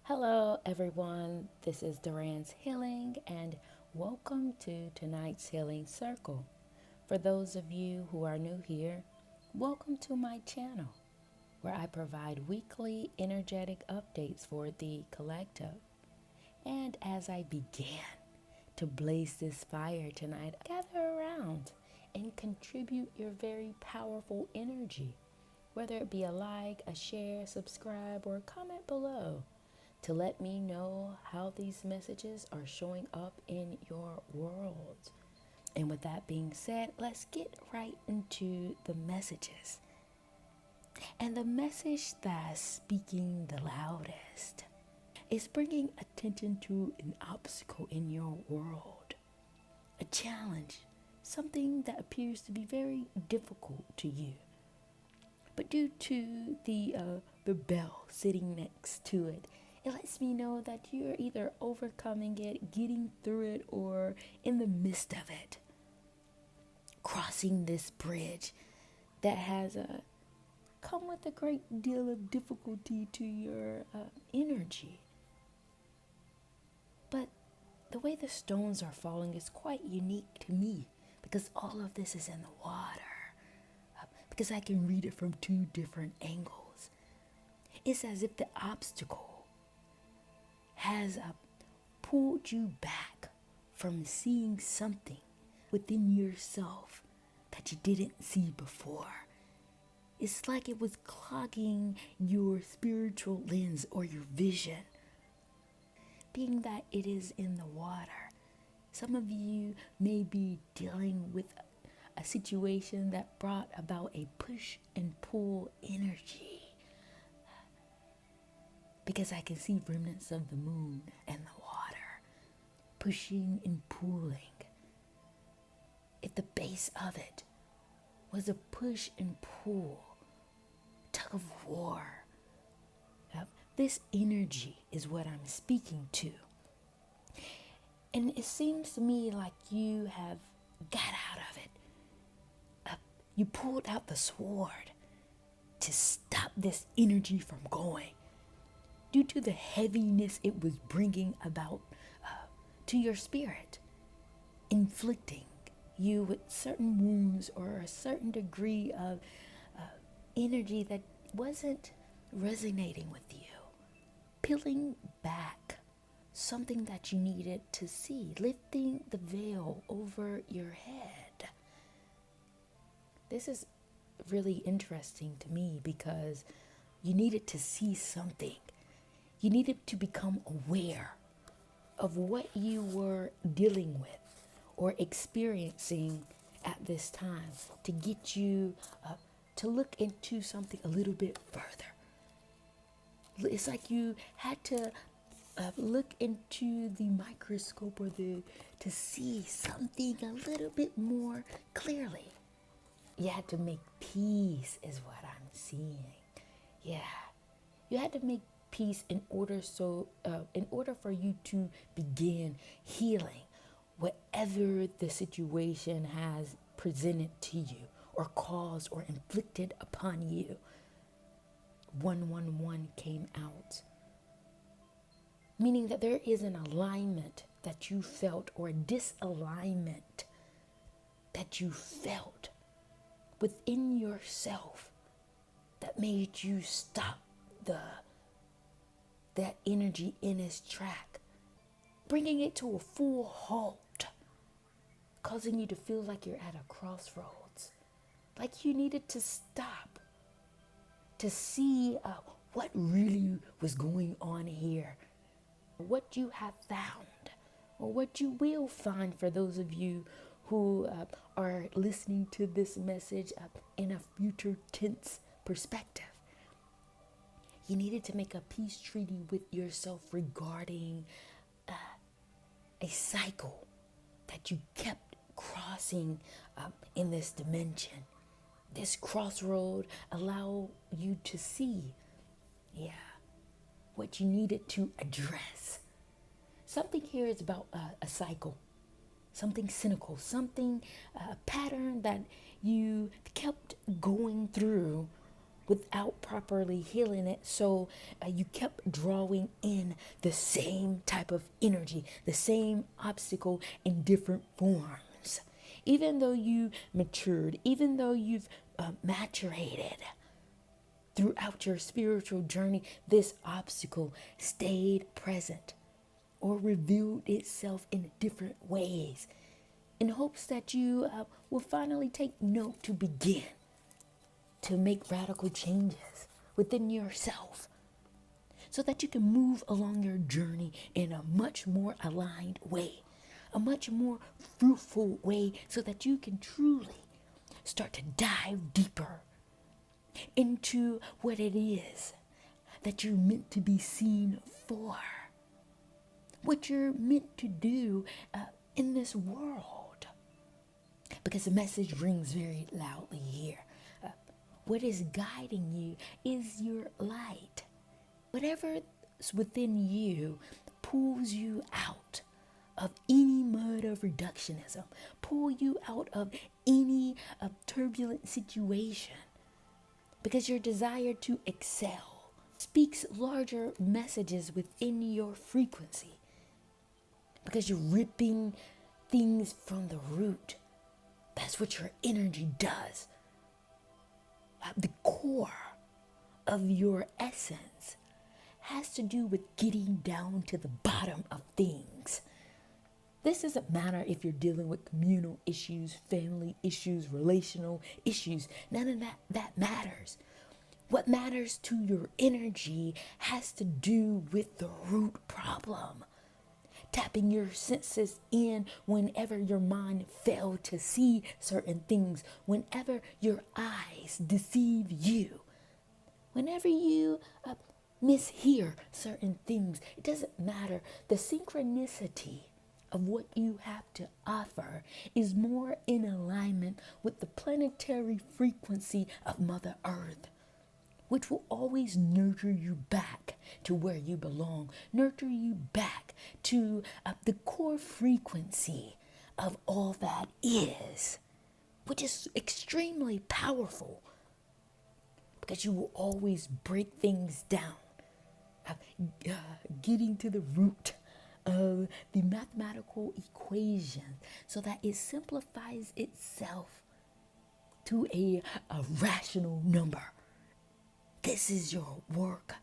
Hello, everyone. This is Duran's Healing, and welcome to tonight's Healing Circle. For those of you who are new here, welcome to my channel, where I provide weekly energetic updates for the collective. And as I began to blaze this fire tonight, gather around and contribute your very powerful energy, whether it be a like, a share, subscribe, or comment below, to let me know how these messages are showing up in your world. And with that being said, let's get right into the messages. And the message that's speaking the loudest is bringing attention to an obstacle in your world, a challenge, something that appears to be very difficult to you. But due to the bell sitting next to it, it lets me know that you're either overcoming it, getting through it, or in the midst of it, crossing this bridge that has come with a great deal of difficulty to your energy. But the way the stones are falling is quite unique to me, because all of this is in the water, because I can read it from two different angles. It's as if the obstacle has pulled you back from seeing something within yourself that you didn't see before. It's like it was clogging your spiritual lens or your vision. Being that it is in the water, some of you may be dealing with a situation that brought about a push and pull energy, because I can see remnants of the moon and the water pushing and pulling. If the base of it was a push and pull, tug of war, this energy is what I'm speaking to. And it seems to me like you have got out of it. You pulled out the sword to stop this energy from going, due to the heaviness it was bringing about to your spirit, inflicting you with certain wounds or a certain degree of energy that wasn't resonating with you, peeling back something that you needed to see, lifting the veil over your head. This is really interesting to me because you needed to see something. You needed to become aware of what you were dealing with or experiencing at this time, to get you to look into something a little bit further. It's like you had to look into the microscope or to see something a little bit more clearly. You had to make peace, is what I'm seeing. Yeah, you had to make peace in order for you to begin healing whatever the situation has presented to you or caused or inflicted upon you. 111 came out, meaning that there is an alignment that you felt or a disalignment that you felt within yourself that made you stop that energy in its track, bringing it to a full halt, causing you to feel like you're at a crossroads, like you needed to stop to see what really was going on here, what you have found, or what you will find for those of you who are listening to this message in a future tense perspective. You needed to make a peace treaty with yourself regarding a cycle that you kept crossing in this dimension. This crossroad allow you to see, what you needed to address. Something here is about a cycle, something cynical, something, a pattern that you kept going through without properly healing it. So you kept drawing in the same type of energy, the same obstacle in different forms. Even though you matured, even though you've maturated throughout your spiritual journey, this obstacle stayed present or revealed itself in different ways in hopes that you will finally take note to begin to make radical changes within yourself so that you can move along your journey in a much more aligned way, a much more fruitful way, so that you can truly start to dive deeper into what it is that you're meant to be seen for, what you're meant to do in this world. Because the message rings very loudly here. What is guiding you is your light. Whatever's within you pulls you out of any mode of reductionism, pull you out of any turbulent situation, because your desire to excel speaks larger messages within your frequency, because you're ripping things from the root. That's what your energy does. The core of your essence has to do with getting down to the bottom of things. This doesn't matter if you're dealing with communal issues, family issues, relational issues. None of that matters. What matters to your energy has to do with the root problem. Tapping your senses in whenever your mind failed to see certain things, whenever your eyes deceive you, whenever you mishear certain things. It doesn't matter. The synchronicity of what you have to offer is more in alignment with the planetary frequency of Mother Earth, which will always nurture you back to where you belong, nurture you back to the core frequency of all that is, which is extremely powerful, because you will always break things down, getting to the root of the mathematical equation so that it simplifies itself to a rational number. This is your work.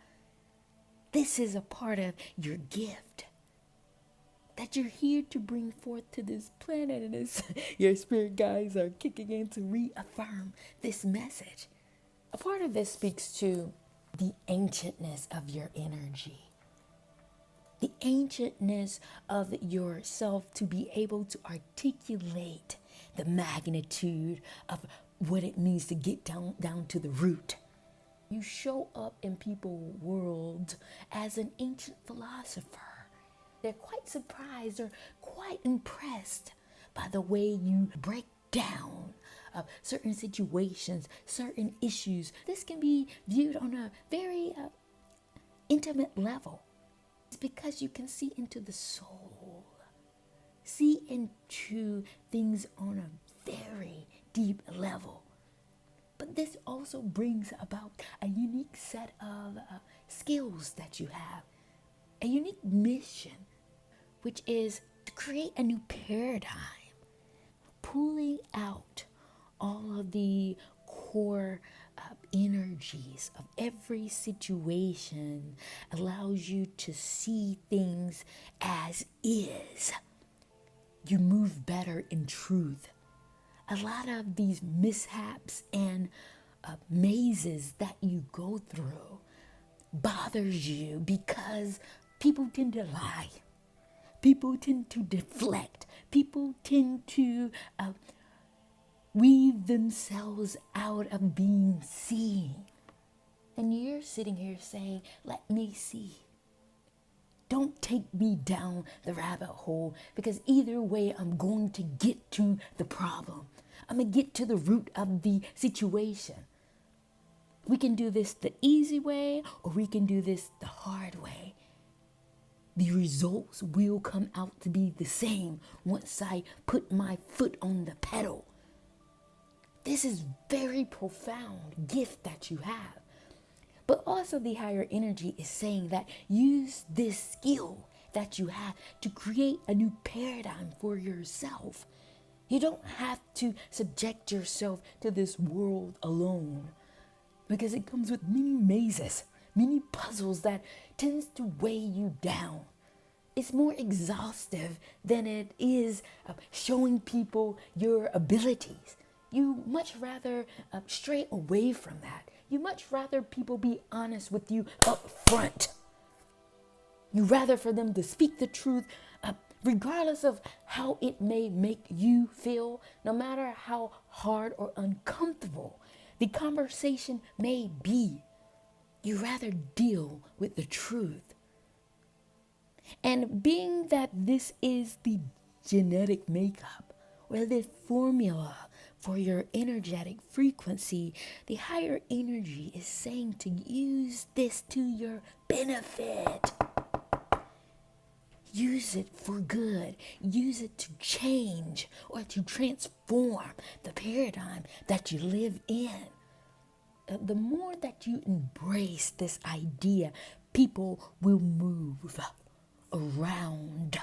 This is a part of your gift that you're here to bring forth to this planet, and your spirit guides are kicking in to reaffirm this message. A part of this speaks to the ancientness of your energy, the ancientness of yourself, to be able to articulate the magnitude of what it means to get down to the root. You show up in people's world as an ancient philosopher. They're quite surprised or quite impressed by the way you break down certain situations, certain issues. This can be viewed on a very intimate level. It's because you can see into the soul, see into things on a very deep level. But this also brings about a unique set of skills that you have, a unique mission, which is to create a new paradigm, pulling out all of the core energies of every situation allows you to see things as is. You move better in truth. A lot of these mishaps and mazes that you go through bothers you because people tend to lie. People tend to deflect. People tend to weave themselves out of being seen. And you're sitting here saying, let me see. Don't take me down the rabbit hole, because either way I'm going to get to the problem. I'm going to get to the root of the situation. We can do this the easy way, or we can do this the hard way. The results will come out to be the same once I put my foot on the pedal. This is very profound gift that you have. But also the higher energy is saying that use this skill that you have to create a new paradigm for yourself. You don't have to subject yourself to this world alone, because it comes with many mazes, many puzzles that tends to weigh you down. It's more exhaustive than it is showing people your abilities. You much rather stray away from that. You much rather people be honest with you up front. You rather for them to speak the truth, regardless of how it may make you feel, no matter how hard or uncomfortable the conversation may be. You rather deal with the truth. And being that this is the genetic makeup or the formula for your energetic frequency, the higher energy is saying to use this to your benefit. Use it for good. Use it to change or to transform the paradigm that you live in. The more that you embrace this idea, people will move around.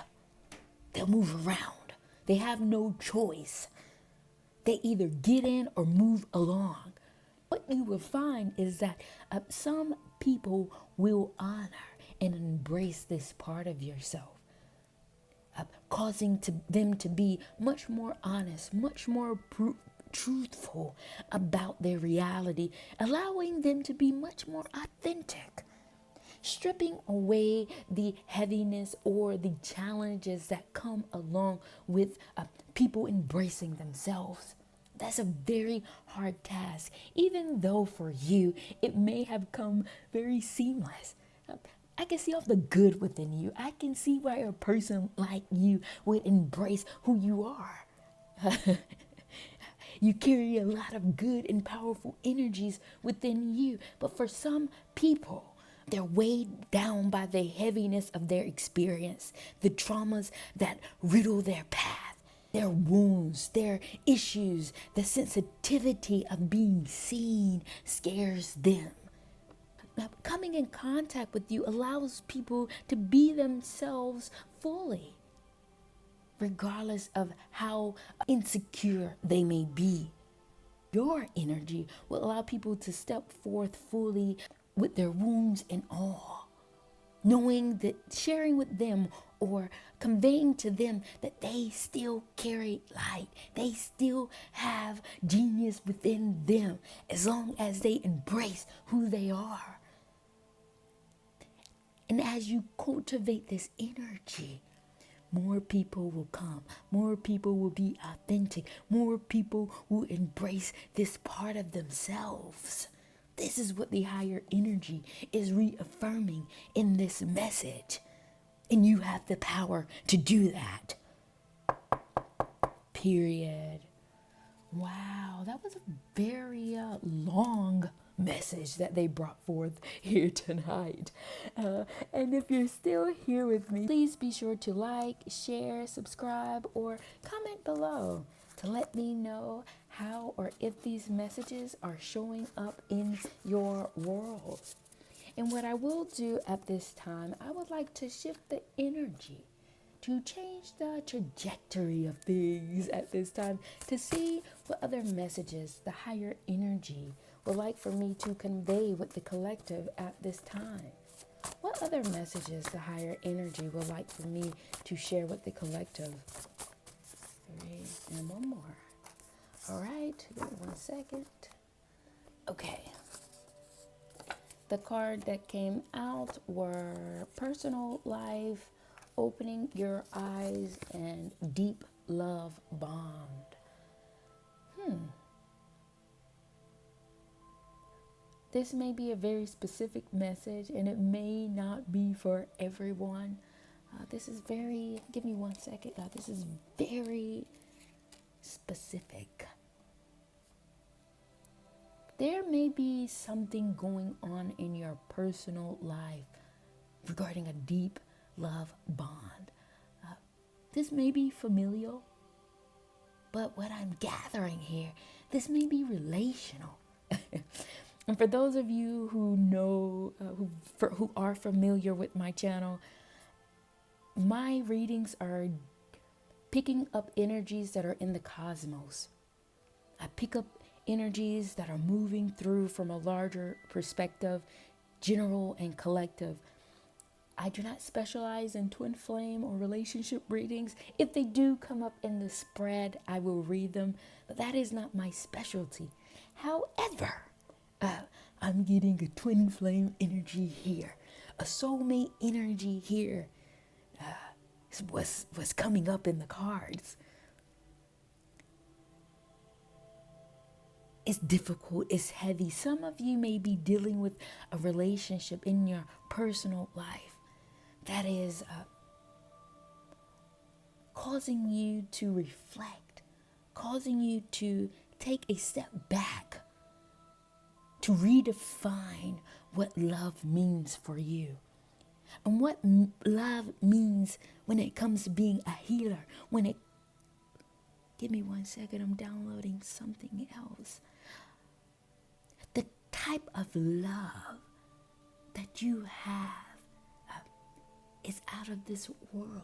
They'll move around. They have no choice. They either get in or move along. What you will find is that some people will honor and embrace this part of yourself, causing them to be much more honest, much more truthful about their reality, allowing them to be much more authentic, stripping away the heaviness or the challenges that come along with people embracing themselves. That's a very hard task, even though for you it may have come very seamless. I can see all the good within you. I can see why a person like you would embrace who you are. You carry a lot of good and powerful energies within you. But for some people, they're weighed down by the heaviness of their experience, the traumas that riddle their path, their wounds, their issues. The sensitivity of being seen scares them. Now, coming in contact with you allows people to be themselves fully, regardless of how insecure they may be. Your energy will allow people to step forth fully with their wounds and all, knowing that sharing with them or conveying to them that they still carry light. They still have genius within them as long as they embrace who they are. And as you cultivate this energy, more people will come. More people will be authentic. More people will embrace this part of themselves. This is what the higher energy is reaffirming in this message. And you have the power to do that. Period. Wow, that was a very long message that they brought forth here tonight. And if you're still here with me, please be sure to like, share, subscribe, or comment below to let me know how or if these messages are showing up in your world. And what I will do at this time, I would like to shift the energy to change the trajectory of things at this time, to see what other messages the higher energy would like for me to convey with the collective at this time. What other messages the higher energy would like for me to share with the collective? 3 and one more. All right, give me 1 second. Okay. The card that came out were personal life, opening your eyes, and deep love bond. This may be a very specific message, and it may not be for everyone. This is very, give me 1 second, God. This is very specific. There may be something going on in your personal life regarding a deep love bond. This may be familial, but what I'm gathering here, This may be relational. And for those of you who know, who are familiar with my channel, my readings are picking up energies that are in the cosmos. I pick up energies that are moving through from a larger perspective, general and collective. I do not specialize in twin flame or relationship readings. If they do come up in the spread, I will read them, but that is not my specialty. However, I'm getting a twin flame energy here, a soulmate energy here. Was coming up in the cards. It's difficult, it's heavy. Some of you may be dealing with a relationship in your personal life that is causing you to reflect, causing you to take a step back, to redefine what love means for you. And what love means when it comes to being a healer. Give me 1 second, I'm downloading something else. The type of love that you have is out of this world.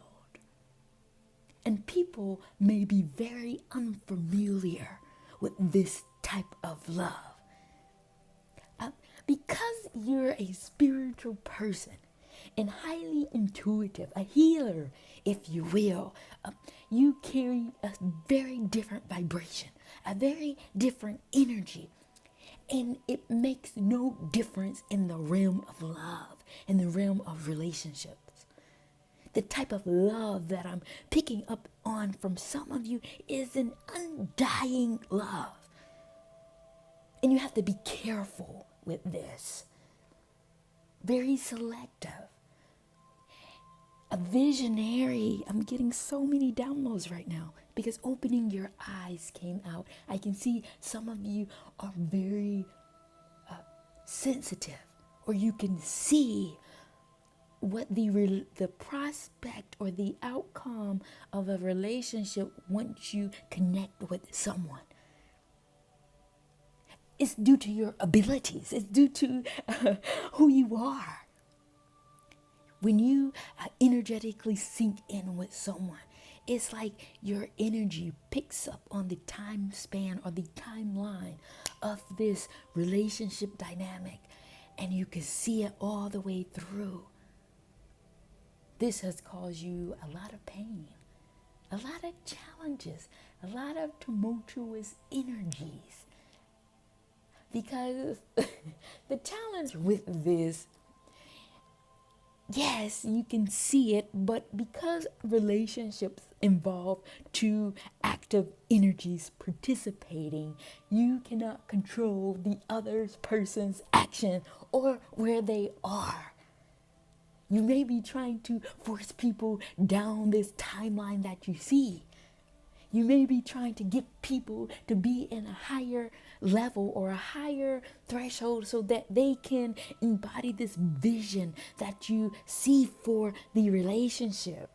And people may be very unfamiliar with this type of love. Because you're a spiritual person, and highly intuitive, a healer, if you will, you carry a very different vibration, a very different energy. And it makes no difference in the realm of love, in the realm of relationships. The type of love that I'm picking up on from some of you is an undying love. And you have to be careful with this. Very selective. A visionary. I'm getting so many downloads right now because opening your eyes came out. I can see some of you are very sensitive, or you can see what the prospect or the outcome of a relationship once you connect with someone. It's due to your abilities. It's due to who you are. When you energetically sync in with someone, it's like your energy picks up on the time span or the timeline of this relationship dynamic, and you can see it all the way through. This has caused you a lot of pain, a lot of challenges, a lot of tumultuous energies. Because the challenge with this, yes, you can see it, but because relationships involve two active energies participating, you cannot control the other person's action or where they are. You may be trying to force people down this timeline that you see. You may be trying to get people to be in a higher level or a higher threshold so that they can embody this vision that you see for the relationship.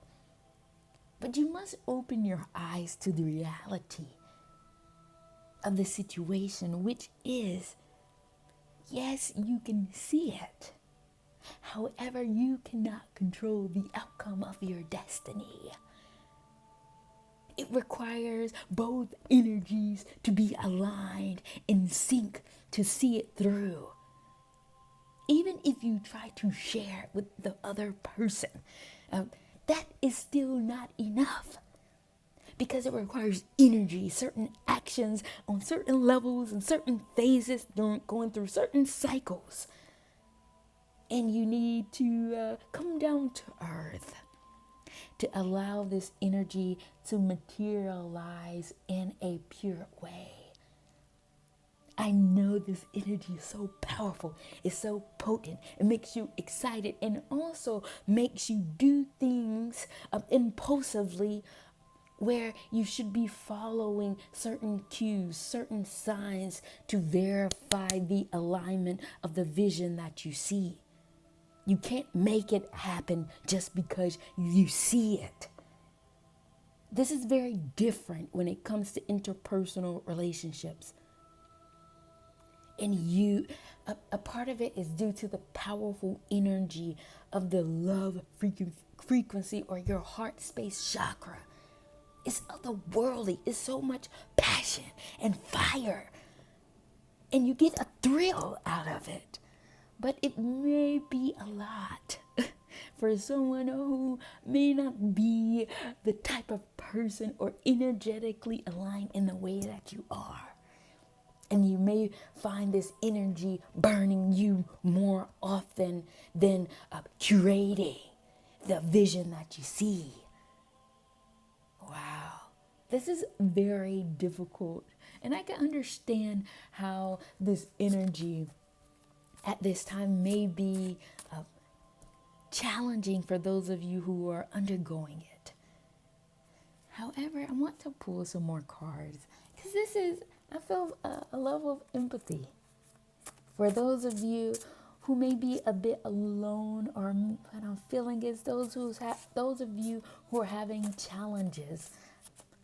But you must open your eyes to the reality of the situation, which is, yes, you can see it. However, you cannot control the outcome of your destiny. It requires both energies to be aligned in sync to see it through. Even if you try to share it with the other person, that is still not enough. Because it requires energy, certain actions on certain levels and certain phases, going through certain cycles. And you need to come down to earth to allow this energy to materialize in a pure way. I know this energy is so powerful, it's so potent, it makes you excited, and also makes you do things impulsively where you should be following certain cues, certain signs to verify the alignment of the vision that you see. You can't make it happen just because you see it. This is very different when it comes to interpersonal relationships. And a part of it is due to the powerful energy of the love frequency, or your heart space chakra. It's otherworldly. It's so much passion and fire. And you get a thrill out of it. But it may be a lot for someone who may not be the type of person or energetically aligned in the way that you are. And you may find this energy burning you more often than curating the vision that you see. Wow. This is very difficult. And I can understand how this energy at this time may be challenging for those of you who are undergoing it. However, I want to pull some more cards, because I feel a level of empathy for those of you who may be a bit alone, or what I'm feeling is those of you who are having challenges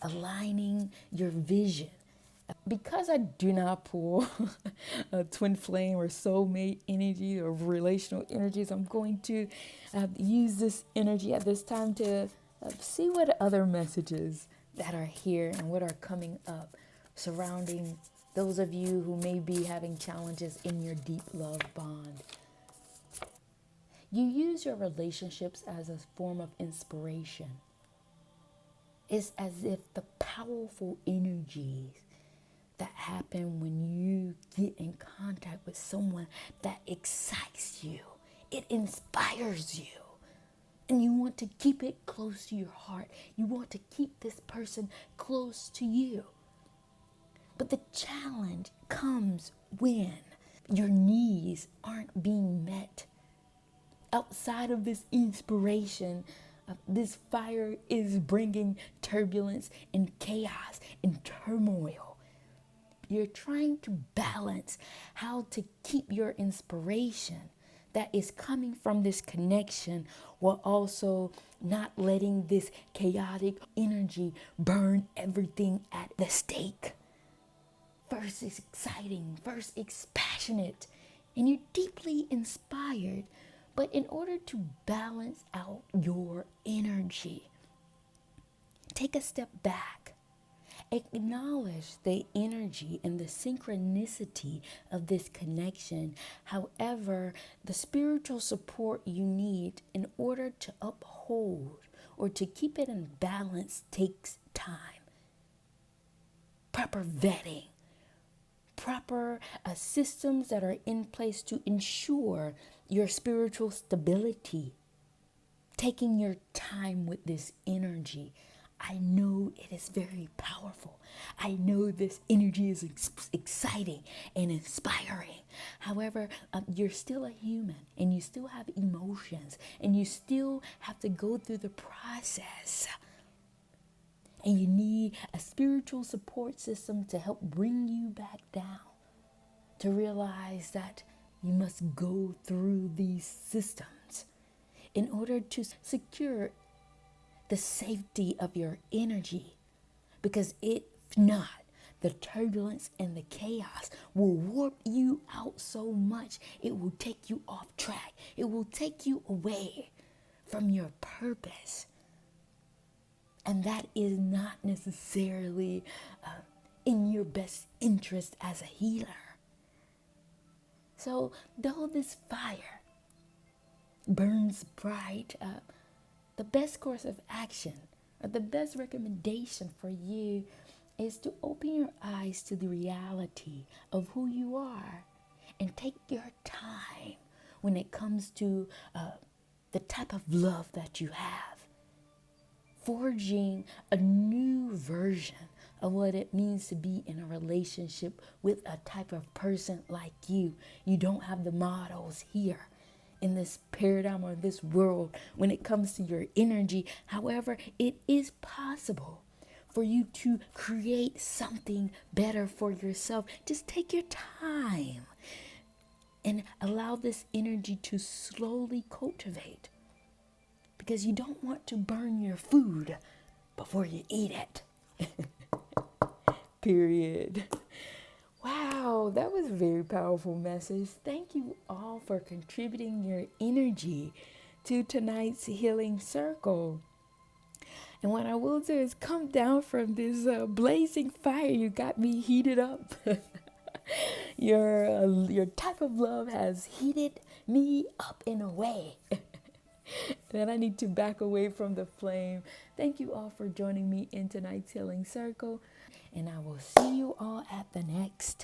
aligning your vision. Because I do not pull a twin flame or soulmate energy or relational energies, I'm going to use this energy at this time to see what other messages that are here and what are coming up surrounding those of you who may be having challenges in your deep love bond. You use your relationships as a form of inspiration. It's as if the powerful energies that happen when you get in contact with someone that excites you, it inspires you, and you want to keep it close to your heart. You want to keep this person close to you. But the challenge comes when your needs aren't being met. Outside of this inspiration, this fire is bringing turbulence and chaos and turmoil. You're trying to balance how to keep your inspiration that is coming from this connection, while also not letting this chaotic energy burn everything at the stake. First it's exciting, first it's passionate, and you're deeply inspired. But in order to balance out your energy, take a step back. Acknowledge the energy and the synchronicity of this connection. However, the spiritual support you need in order to uphold or to keep it in balance takes time. Proper vetting, proper systems that are in place to ensure your spiritual stability. Taking your time with this energy. I know it is very powerful. I know this energy is exciting and inspiring. However, you're still a human, and you still have emotions, and you still have to go through the process. And you need a spiritual support system to help bring you back down, to realize that you must go through these systems in order to secure the safety of your energy. Because if not, the turbulence and the chaos will warp you out so much, it will take you off track. It will take you away from your purpose. And that is not necessarily in your best interest as a healer. So though this fire burns bright, the best course of action, or the best recommendation for you, is to open your eyes to the reality of who you are and take your time when it comes to the type of love that you have. Forging a new version of what it means to be in a relationship with a type of person like you. You don't have the models here in this paradigm or this world when it comes to your energy. However, it is possible for you to create something better for yourself. Just take your time and allow this energy to slowly cultivate, because you don't want to burn your food before you eat it. Period. Wow. Wow, that was a very powerful message. Thank you all for contributing your energy to tonight's healing circle. And what I will do is come down from this blazing fire. You got me heated up. Your type of love has heated me up in a way that I need to back away from the flame. Thank you all for joining me in tonight's healing circle. And I will see you all at the next.